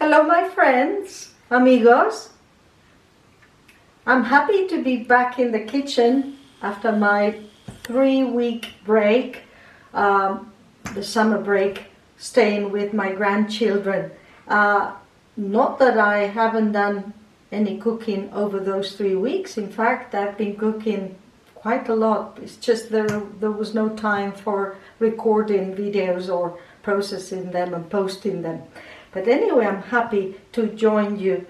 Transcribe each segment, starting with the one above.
Hello my friends, amigos. I'm happy to be back in the kitchen after my 3-week break, the summer break, staying with my grandchildren. Not that I haven't done any cooking over those 3 weeks. In fact, I've been cooking quite a lot. It's just there was no time for recording videos or processing them and posting them. But anyway, I'm happy to join you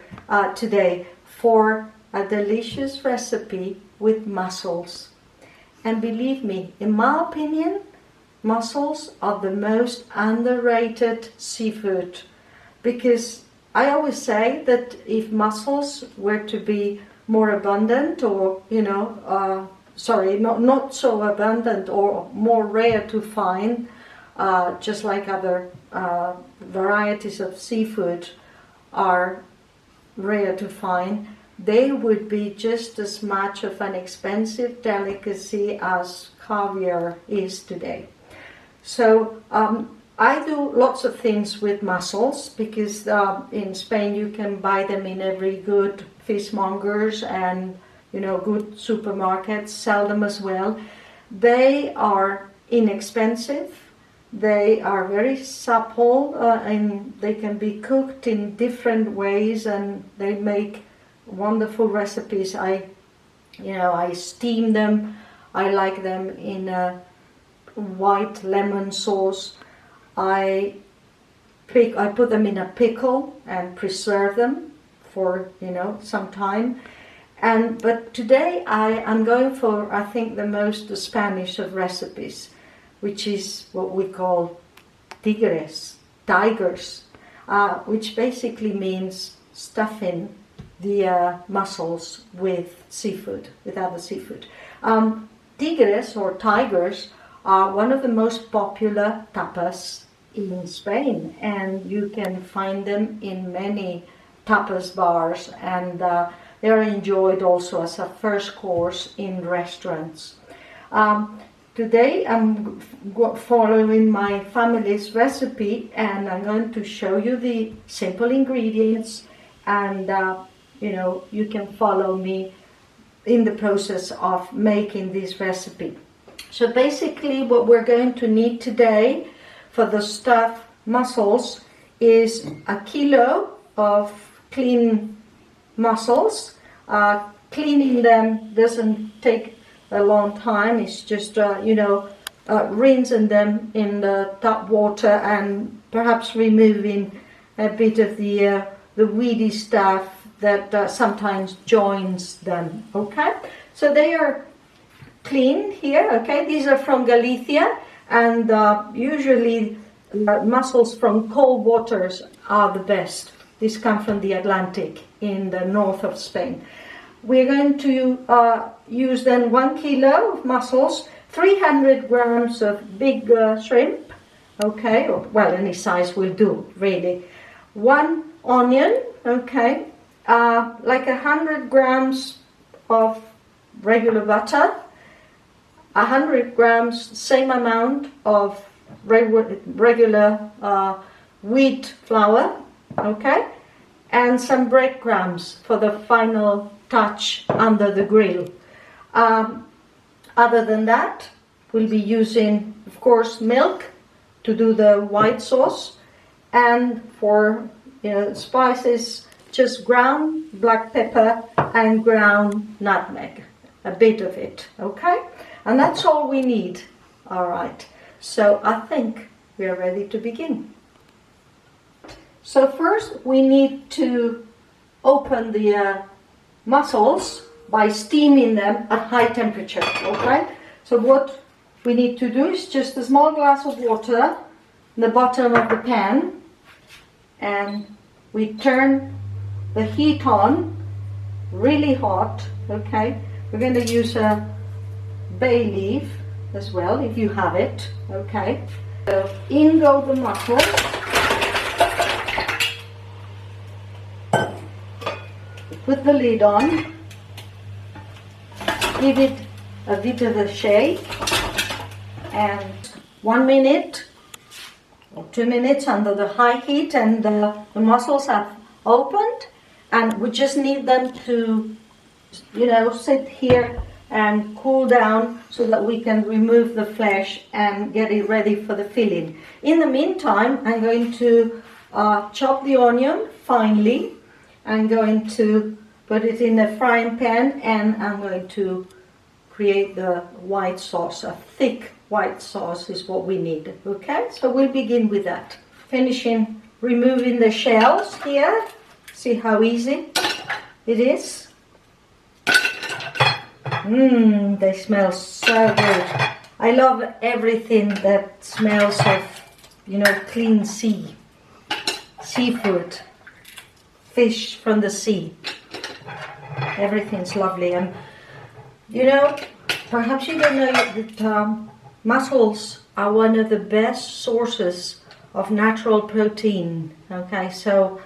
today for a delicious recipe with mussels. And believe me, in my opinion, mussels are the most underrated seafood, because I always say that if mussels were to be more abundant, or not so abundant or more rare to find, just like other varieties of seafood are rare to find, they would be just as much of an expensive delicacy as caviar is today. So I do lots of things with mussels, because in Spain you can buy them in every good fishmongers, and good supermarkets sell them as well. They are inexpensive. They are very supple, and they can be cooked in different ways, and they make wonderful recipes. I steam them. I like them in a white lemon sauce. I put them in a pickle and preserve them for some time. But today I'm going for, I think, the most Spanish of recipes, which is what we call tigres, which basically means stuffing the mussels with seafood, with other seafood. Tigres or tigers are one of the most popular tapas in Spain, and you can find them in many tapas bars, and they are enjoyed also as a first course in restaurants. Today I'm following my family's recipe, and I'm going to show you the simple ingredients, and you can follow me in the process of making this recipe. So basically what we're going to need today for the stuffed mussels is a kilo of clean mussels. Cleaning them doesn't take a long time. It's just rinsing them in the tap water and perhaps removing a bit of the weedy stuff that sometimes joins them. Okay, so they are clean here. Okay, these are from Galicia, and usually mussels from cold waters are the best. These come from the Atlantic in the north of Spain. We're going to use then 1 kilo of mussels, 300 grams of big shrimp, okay, well, any size will do, really. 1 onion, okay, like 100 grams of regular butter, 100 grams, same amount of regular wheat flour, okay, and some breadcrumbs for the final touch under the grill. Other than that, we'll be using, of course, milk to do the white sauce, and for spices, just ground black pepper and ground nutmeg, a bit of it, okay? And that's all we need. All right, so I think we are ready to begin. So first we need to open the mussels by steaming them at high temperature, okay? So what we need to do is just a small glass of water in the bottom of the pan, and we turn the heat on really hot, okay? We're going to use a bay leaf as well, if you have it, okay? So in go the mussels. Put the lid on, give it a bit of a shake, and 1 minute or 2 minutes under the high heat, and the mussels have opened, and we just need them to, sit here and cool down so that we can remove the flesh and get it ready for the filling. In the meantime, I'm going to chop the onion finely. I'm going to put it in a frying pan, and I'm going to create the white sauce. A thick white sauce is what we need. Okay, so we'll begin with that. Finishing removing the shells here. See how easy it is? They smell so good. I love everything that smells of, clean seafood, fish from the sea. Everything's lovely. And, perhaps you don't know that mussels are one of the best sources of natural protein. Okay, so,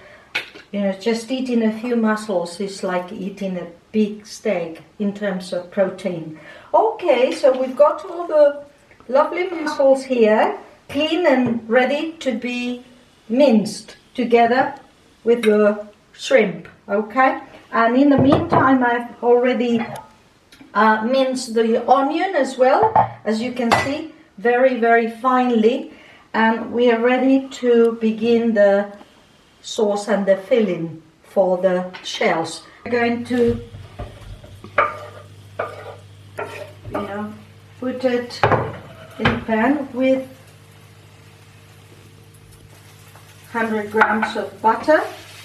just eating a few mussels is like eating a big steak in terms of protein. Okay, so we've got all the lovely mussels here, clean and ready to be minced together with the shrimp. Okay, and in the meantime, I've already minced the onion as well, as you can see, very, very finely, and we are ready to begin the sauce and the filling for the shells. We're going to put it in a pan with 100 grams of butter.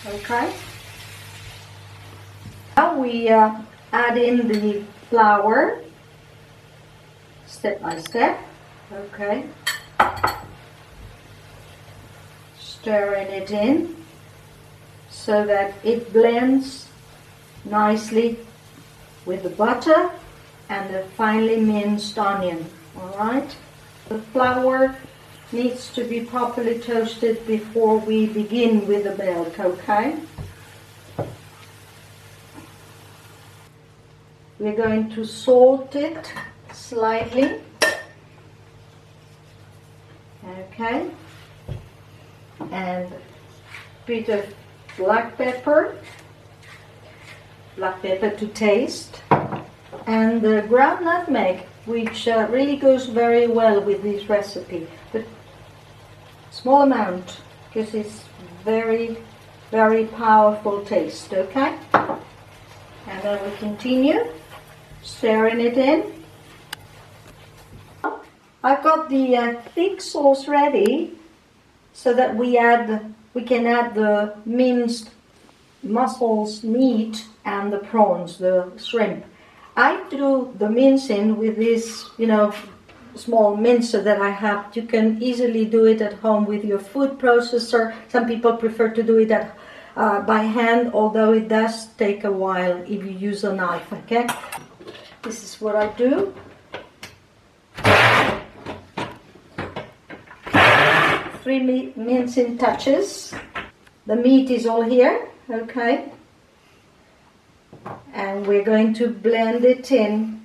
Okay, now we add in the flour step by step. Okay, stirring it in so that it blends nicely with the butter and the finely minced onion. Alright, the flour needs to be properly toasted before we begin with the milk. Okay, we're going to salt it slightly. Okay, and a bit of black pepper to taste, and the ground nutmeg, which really goes very well with this recipe, but small amount because it's very, very powerful taste. Okay, and then we continue stirring it in. I've got the thick sauce ready so that we can add the minced mussels meat and the prawns, the shrimp. I do the mincing with this, small mincer that I have. You can easily do it at home with your food processor. Some people prefer to do it by hand, although it does take a while if you use a knife. Okay, this is what I do. 3 mincing touches. The meat is all here. Okay, and we're going to blend it in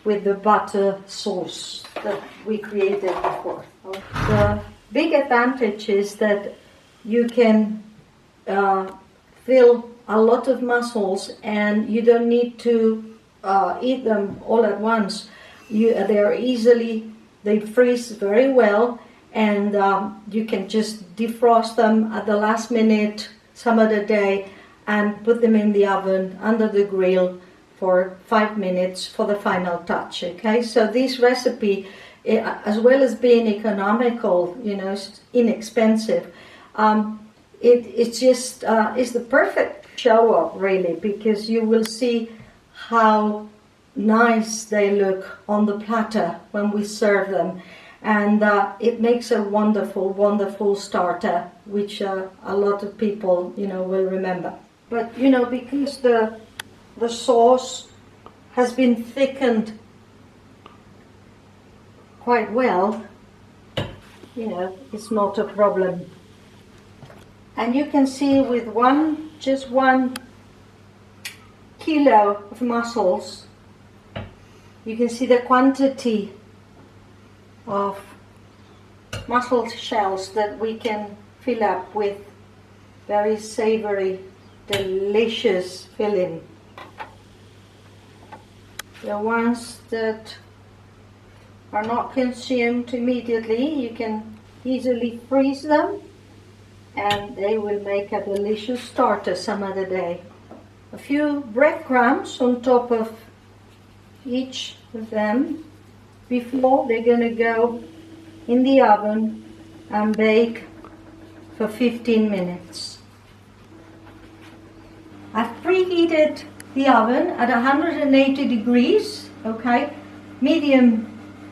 with the butter sauce that we created before. The big advantage is that you can fill a lot of mussels, and you don't need to eat them all at once. They freeze very well, and you can just defrost them at the last minute some other day and put them in the oven under the grill for 5 minutes for the final touch. Okay, so this recipe, as well as being economical, inexpensive, it's the perfect show up, really, because you will see how nice they look on the platter when we serve them, and it makes a wonderful, wonderful starter, which a lot of people, will remember. But because the sauce has been thickened quite well, it's not a problem. And you can see with just 1 kilo of mussels, you can see the quantity of mussel shells that we can fill up with very savory, delicious filling. The ones that are not consumed immediately, you can easily freeze them and they will make a delicious starter some other day. A few breadcrumbs on top of each of them before they're going to go in the oven and bake for 15 minutes. I've preheated the oven at 180 degrees, okay, medium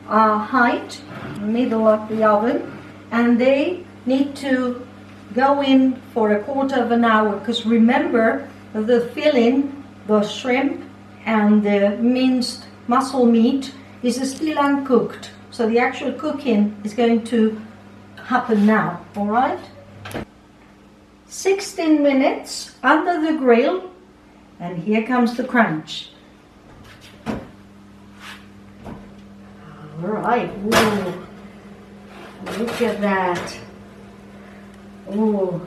height, middle of the oven, and they need to go in for a quarter of an hour, because remember the filling, the shrimp and the minced mussel meat is still uncooked, so the actual cooking is going to happen now. All right, 16 minutes under the grill, and here comes the crunch. All right, ooh, look at that. Oh,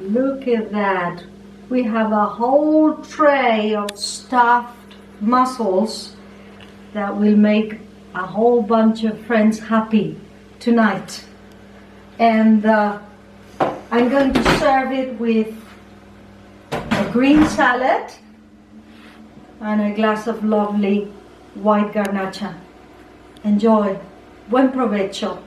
look at that. We have a whole tray of stuffed mussels that will make a whole bunch of friends happy tonight. And I'm going to serve it with a green salad and a glass of lovely white garnacha. Enjoy. Buen provecho.